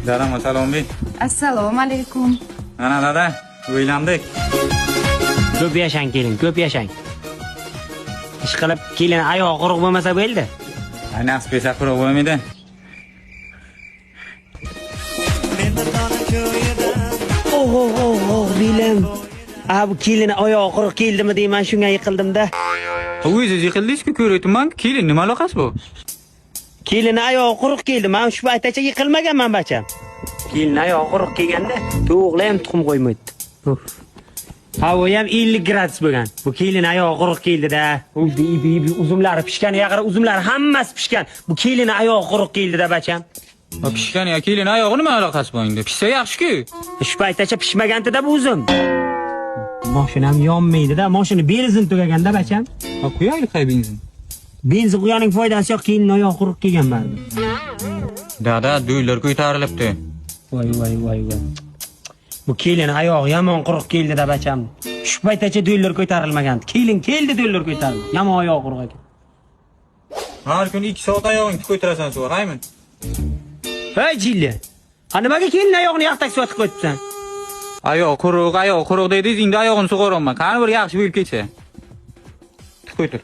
Dadam salom bey. Assalomu alaykum. Ana dada, uylandik. Ko'p yashang keling, ko'p yashang. Ish qilib kelin oyog'i quruq bo'lmasa bo'ldi. Nasib etsa quruq bo'lmaydi. Oh, bilim. Abi kelin oyog'i quruq keldimi deyman, shunga yiqildim-da. O'zingiz yiqildingiz-ku, ko'ryapman. Kelin nima aloqasi bu? Kelin oyog'i quruq keldi. Men shu paytgacha yiqilmaganman bacham. Kelin oyog'i quruq kelganda to'g'ri ham tuxum qo'ymaydi. Havo ham 50 gradus bo'lgan. Bu kelin oyog'i quruq keldi-da. Uzumlari pishgan, yaqin uzumlari hammasi pishgan. Bu kelin oyog'i quruq keldi-da bacham. Pishgan ya, kelin oyog'i nima aloqasi bor endi? Pishsa yaxshi-ku. Shu paytgacha pishmaganda-da bu uzum. Mashinam yonmaydi-da. Mashina benzin tugaganda bacham. Qo'yaylik qay benzin. Benzin quyganing foydasi yo'q, kelin oyog'i quruq kelgan baribir. Dada, do'ylar ko'tarilibdi. Voy. Bu kelin oyog'i yomon quruq keldi-da bacham. Shu paytgacha do'llar ko'tarilmagan. Kelin keldi, do'llar ko'tarildi. Yomon oyog'i quruq ekan. Har kun 2 soat oyog'ingni ko'tarasan suv, haymi? Hey Jilli. Nimaga kelin oyog'ini yaqtak sotib qo'yibsan? Oyog' quruq dedingiz, endi oyog'ini sug'oraman. Qani bir yaxshi bo'lib ketsa. Qo'ytir.